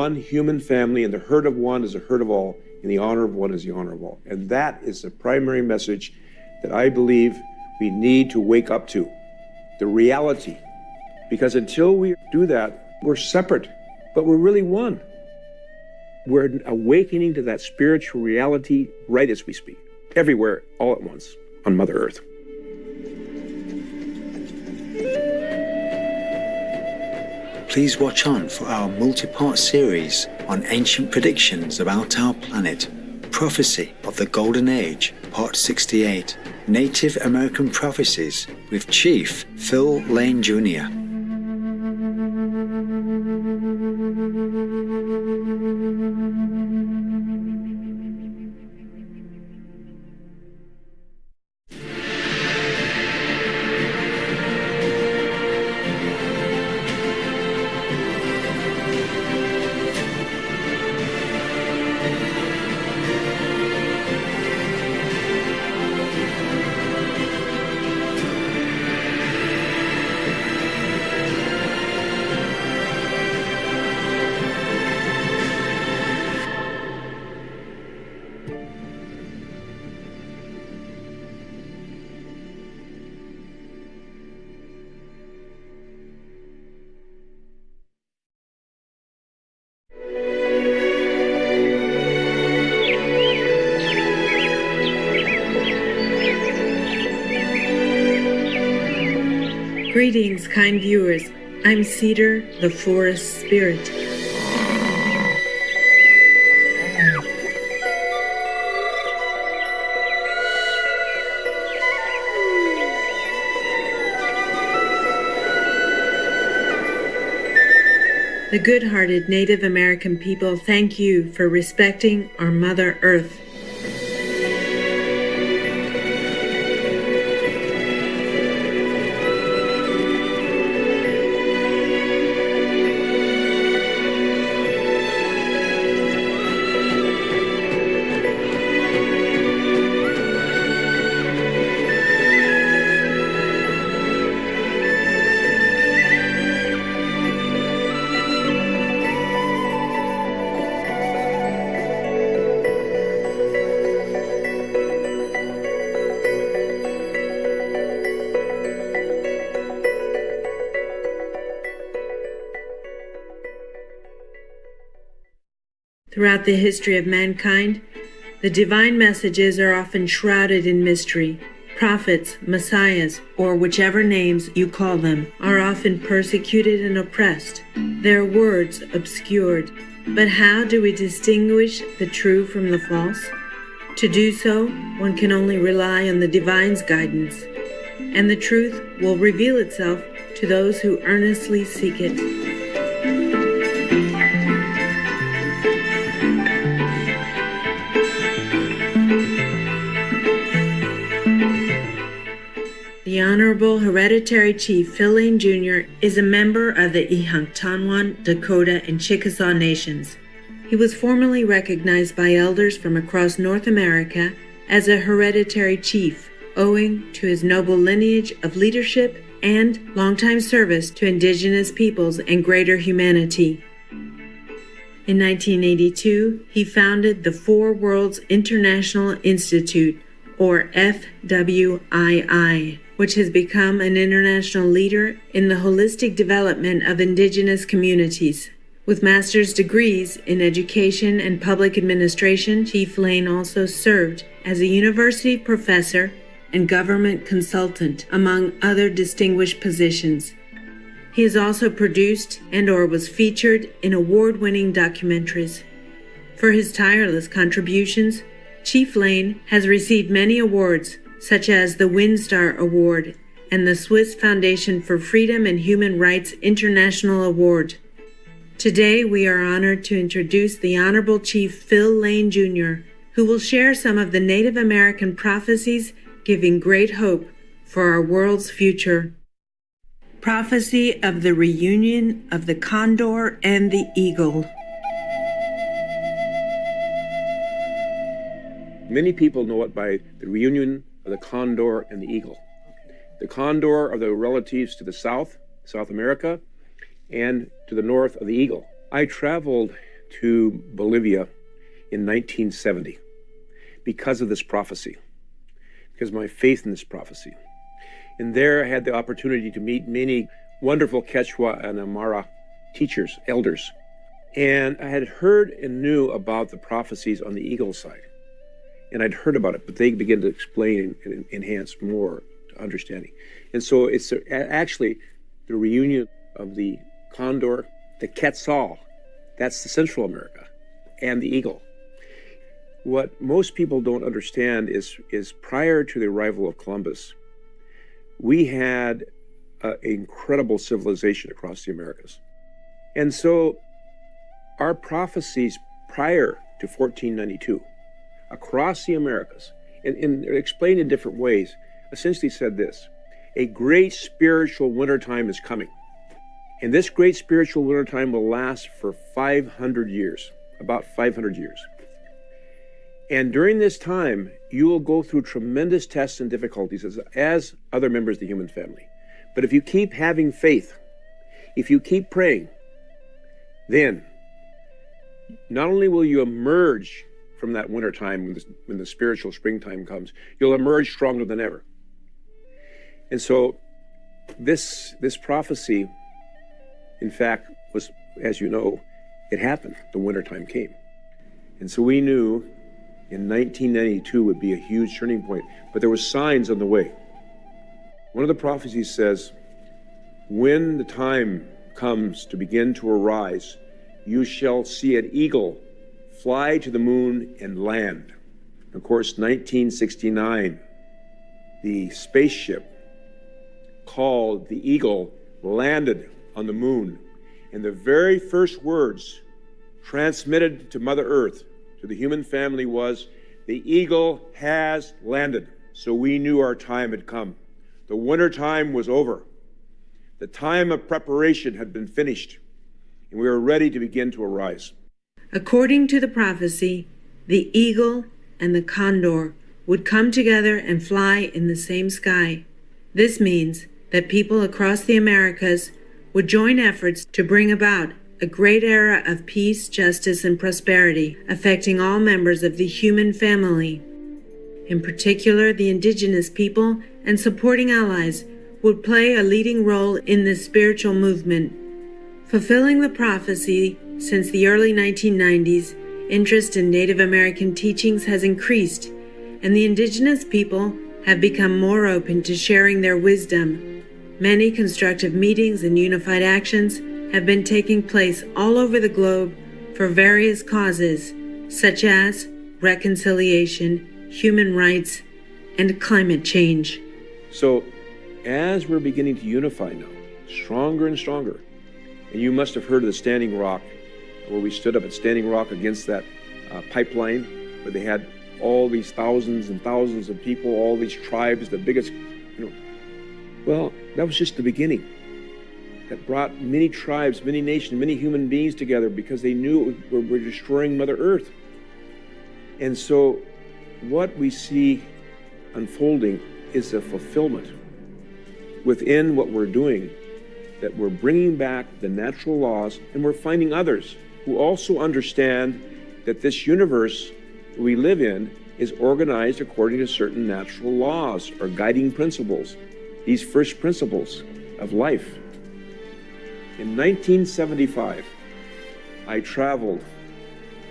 one human family, and the hurt of one is the hurt of all, and the honor of one is the honor of all. And that is the primary message that I believe we need to wake up to, the reality. Because until we do that, we're separate, but we're really one. We're awakening to that spiritual reality right as we speak, everywhere, all at once, on Mother Earth. Please watch on for our multi-part series on ancient predictions about our planet, Prophecy of the Golden Age, Part 68, Native American Prophecies with Chief Phil Lane Jr. Greetings, kind viewers. I'm Cedar, the Forest Spirit. The good-hearted Native American people thank you for respecting our Mother Earth. Throughout the history of mankind, the divine messages are often shrouded in mystery. Prophets, messiahs, or whichever names you call them, are often persecuted and oppressed, their words obscured. But how do we distinguish the true from the false? To do so, one can only rely on the divine's guidance, and the truth will reveal itself to those who earnestly seek it. The Honorable Hereditary Chief Phil Lane Jr. is a member of the Ihanktonwan, Dakota, and Chickasaw nations. He was formally recognized by elders from across North America as a hereditary chief, owing to his noble lineage of leadership and longtime service to indigenous peoples and greater humanity. In 1982, he founded the Four Worlds International Institute, or FWII, which has become an international leader in the holistic development of indigenous communities. With master's degrees in education and public administration, Chief Lane also served as a university professor and government consultant, among other distinguished positions. He has also produced and/or was featured in award-winning documentaries. For his tireless contributions, Chief Lane has received many awards, such as the WinStar Award and the Swiss Foundation for Freedom and Human Rights International Award. Today, we are honored to introduce the Honorable Chief Phil Lane Jr., who will share some of the Native American prophecies giving great hope for our world's future. Prophecy of the Reunion of the Condor and the Eagle. Many people know it by the reunion of the condor and the eagle. The condor are the relatives to the south, South America, and to the north of the eagle. I traveled to Bolivia in 1970 because of this prophecy, because of my faith in this prophecy. And there I had the opportunity to meet many wonderful Quechua and Aymara teachers, elders. And I had heard and knew about the prophecies on the eagle side. And I'd heard about it, but they began to explain and enhance more to understanding. And so it's actually the reunion of the condor, the quetzal, that's the Central America, and the eagle. What most people don't understand is prior to the arrival of Columbus, we had an incredible civilization across the Americas. And so our prophecies prior to 1492 across the Americas, and explained in different ways, essentially said this: a great spiritual wintertime is coming. And this great spiritual wintertime will last for 500 years, about 500 years. And during this time, you will go through tremendous tests and difficulties as other members of the human family. But if you keep having faith, if you keep praying, then not only will you emerge from that winter time when the spiritual springtime comes, you'll emerge stronger than ever. And so this prophecy, in fact, was, as you know, it happened. The wintertime came. And so we knew in 1992 would be a huge turning point, but there were signs on the way. One of the prophecies says, when the time comes to begin to arise, you shall see an eagle fly to the moon and land. Of course, 1969, the spaceship called the Eagle landed on the moon. And the very first words transmitted to Mother Earth, to the human family, was, the eagle has landed. So we knew our time had come. The winter time was over. The time of preparation had been finished, and we were ready to begin to arise. According to the prophecy, the eagle and the condor would come together and fly in the same sky. This means that people across the Americas would join efforts to bring about a great era of peace, justice, and prosperity, affecting all members of the human family. In particular, the indigenous people and supporting allies would play a leading role in this spiritual movement. Fulfilling the prophecy, since the early 1990s, interest in Native American teachings has increased, and the indigenous people have become more open to sharing their wisdom. Many constructive meetings and unified actions have been taking place all over the globe for various causes, such as reconciliation, human rights, and climate change. So, as we're beginning to unify now, stronger and stronger, and you must have heard of the Standing Rock, where we stood up at Standing Rock against that pipeline, where they had all these thousands and thousands of people, all these tribes, the biggest, well, that was just the beginning. That brought many tribes, many nations, many human beings together because they knew we're destroying Mother Earth. And so what we see unfolding is a fulfillment within what we're doing, that we're bringing back the natural laws, and we're finding others who also understand that this universe we live in is organized according to certain natural laws or guiding principles, these first principles of life. In 1975, I traveled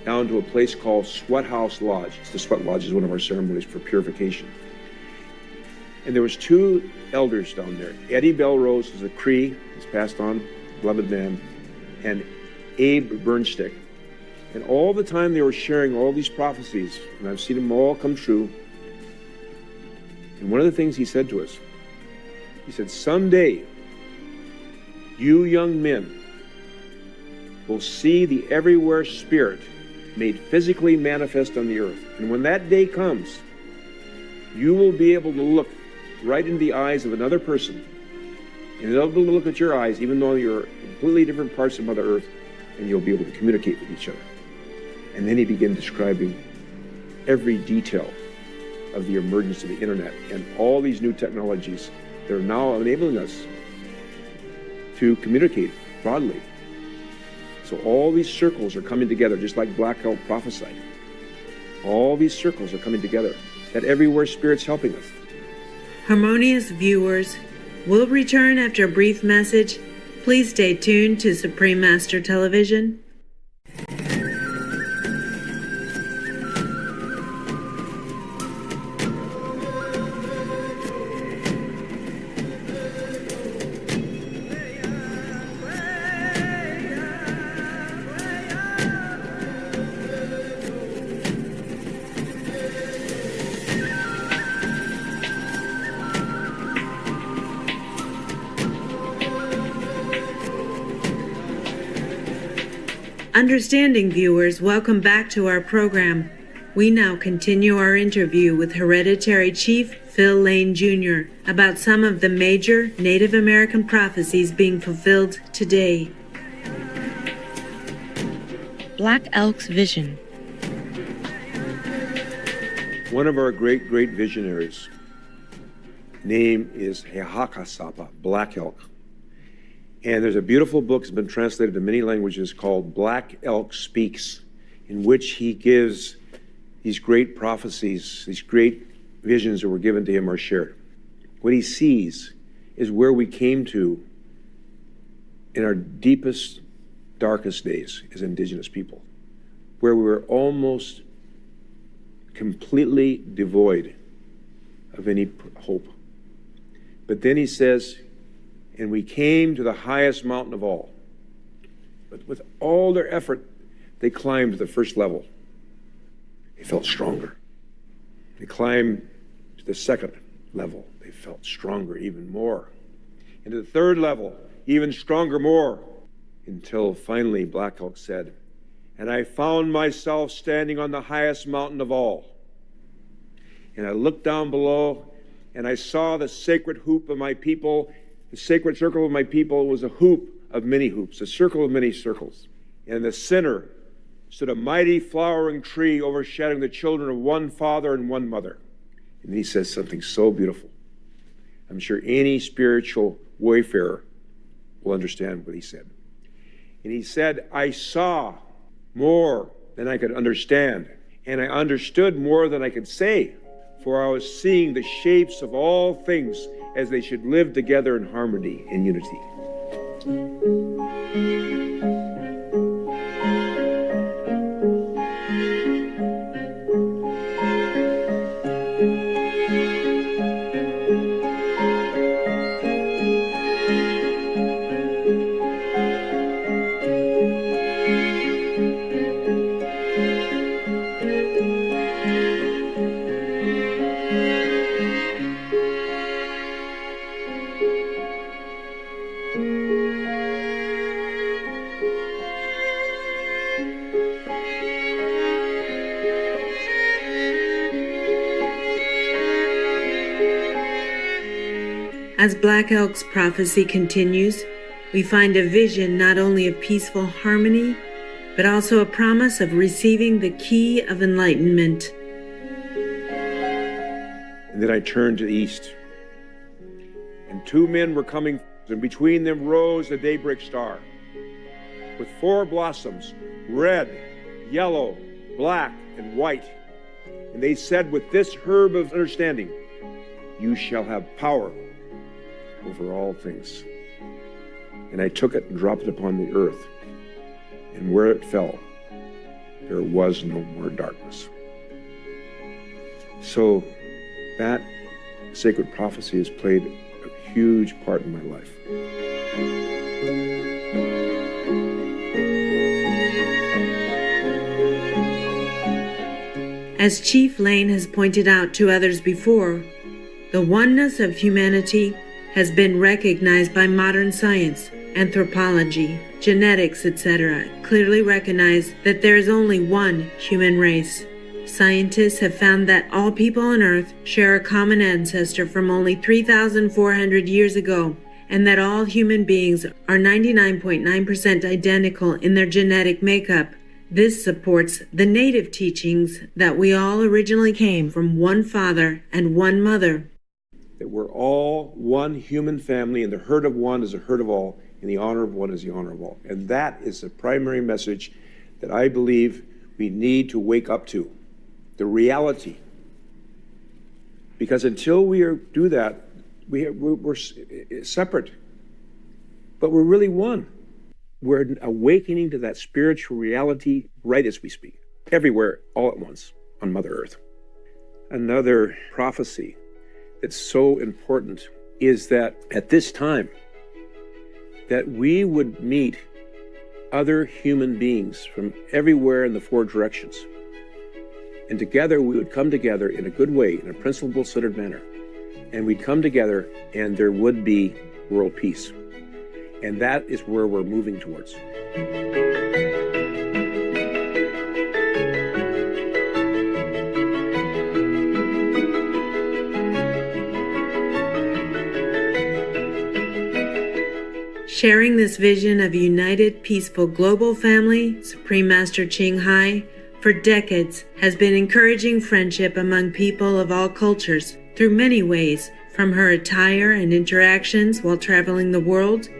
down to a place called Sweat House Lodge. The Sweat Lodge is one of our ceremonies for purification. And there was two elders down there. Eddie Belrose is a Cree, he's passed on, beloved man, and Abe Bernstick. And all the time they were sharing all these prophecies, and I've seen them all come true. And one of the things he said to us, he said, someday, you young men will see the everywhere spirit made physically manifest on the earth. And when that day comes, you will be able to look right into the eyes of another person, and they'll be able to look at your eyes, even though you're completely different parts of Mother Earth, and you'll be able to communicate with each other. And then he began describing every detail of the emergence of the internet and all these new technologies that are now enabling us to communicate broadly. So all these circles are coming together, just like Black Elk prophesied. All these circles are coming together, that everywhere Spirit's helping us. Harmonious viewers, we'll return after a brief message. Please stay tuned to Supreme Master Television. Understanding viewers, welcome back to our program. We now continue our interview with Hereditary Chief Phil Lane Jr. about some of the major Native American prophecies being fulfilled today. Black Elk's Vision. One of our great visionaries' name is Hehakasapa, Black Elk. And there's a beautiful book that's been translated to many languages called Black Elk Speaks, in which he gives these great prophecies, these great visions that were given to him are shared. What he sees is where we came to in our deepest, darkest days as Indigenous people, where we were almost completely devoid of any hope. But then he says, and we came to the highest mountain of all. But with all their effort, they climbed to the first level. They felt stronger. They climbed to the second level. They felt stronger even more. And to the third level, even stronger more. Until finally Black Elk said, and I found myself standing on the highest mountain of all. And I looked down below, and I saw the sacred hoop of my people. The sacred circle of my people was a hoop of many hoops, a circle of many circles. And in the center stood a mighty flowering tree overshadowing the children of one father and one mother. And he says something so beautiful. I'm sure any spiritual wayfarer will understand what he said. And he said, I saw more than I could understand, and I understood more than I could say, for I was seeing the shapes of all things as they should live together in harmony and unity. As Black Elk's prophecy continues, we find a vision not only of peaceful harmony, but also a promise of receiving the key of enlightenment. And then I turned to the east, and two men were coming, and between them rose a daybreak star, with four blossoms, red, yellow, black, and white. And they said, with this herb of understanding, you shall have power over all things. And I took it and dropped it upon the earth, and where it fell, there was no more darkness. So that sacred prophecy has played a huge part in my life. As Chief Lane has pointed out to others before, the oneness of humanity has been recognized by modern science, anthropology, genetics, etc., clearly recognize that there is only one human race. Scientists have found that all people on Earth share a common ancestor from only 3,400 years ago, and that all human beings are 99.9% identical in their genetic makeup. This supports the native teachings that we all originally came from one father and one mother. That we're all one human family, and the herd of one is the herd of all and the honor of one is the honor of all. And that is the primary message that I believe we need to wake up to, the reality. Because until we do that, we're separate, but we're really one. We're awakening to that spiritual reality right as we speak, everywhere, all at once, on Mother Earth. Another prophecy that's so important is that at this time, that we would meet other human beings from everywhere in the four directions. And together we would come together in a good way, in a principle-centered manner. And we'd come together and there would be world peace. And that is where we're moving towards. Sharing this vision of a united, peaceful global family, Supreme Master Ching Hai, for decades, has been encouraging friendship among people of all cultures through many ways, from her attire and interactions while traveling the world,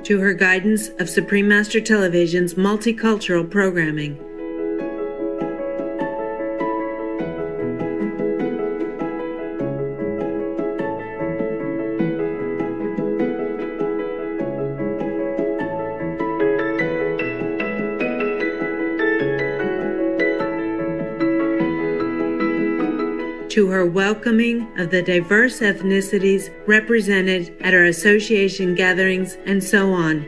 to her guidance of Supreme Master Television's multicultural programming. To her welcoming of the diverse ethnicities represented at our association gatherings and so on.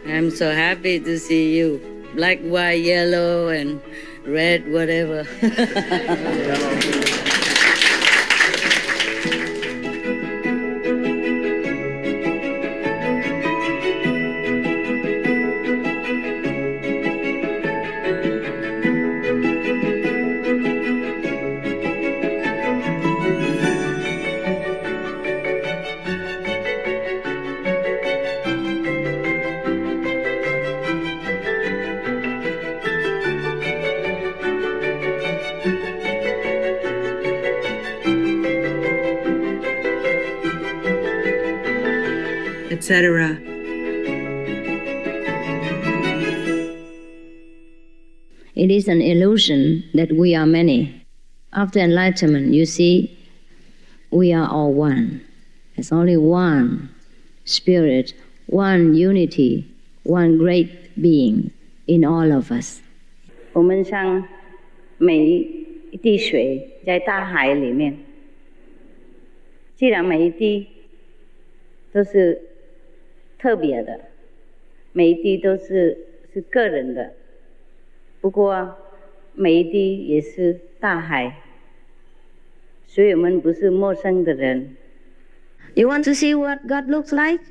I'm so happy to see you. Black, white, yellow, and red, whatever. Etc. It is an illusion that we are many. After enlightenment, you see, we are all one. There's only one spirit, one unity, one great being in all of us. 我们像每一滴水在大海里面，既然每一滴都是特别的，每一滴都是个人的，不过每一滴也是大海，所以我们不是陌生的人。You want to see what God looks like?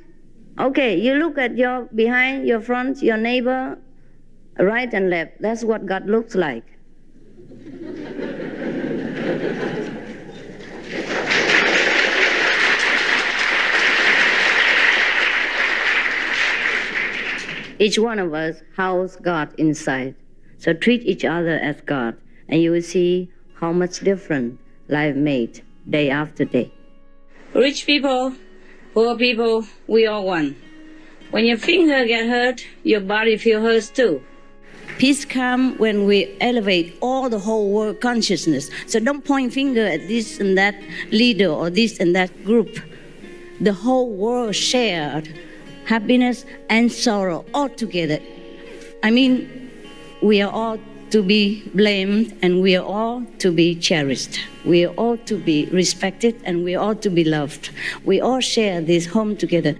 Okay, you look at your behind, your front, your neighbor, right and left. That's what God looks like. Each one of us house God inside. So treat each other as God, and you will see how much different life made day after day. Rich people, poor people, we all one. When your finger get hurt, your body feel hurt too. Peace comes when we elevate all the whole world consciousness. So don't point finger at this and that leader or this and that group. The whole world shared happiness and sorrow all together. I mean, we are all to be blamed and we are all to be cherished. We are all to be respected and we are all to be loved. We all share this home together.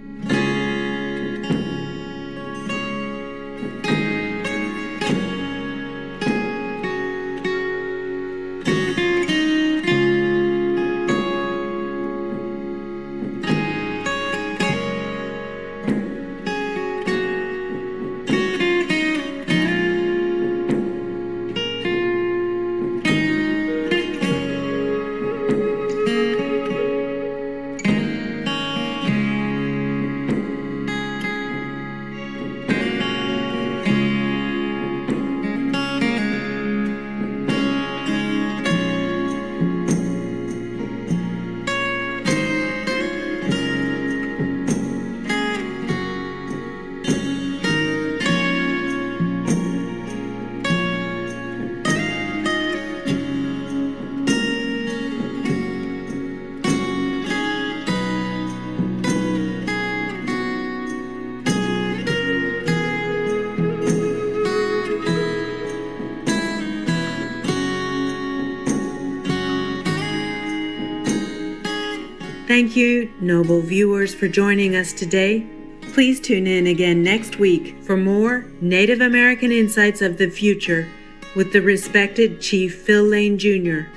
Thank you, noble viewers, for joining us today. Please tune in again next week for more Native American Insights of the Future with the respected Chief Phil Lane Jr.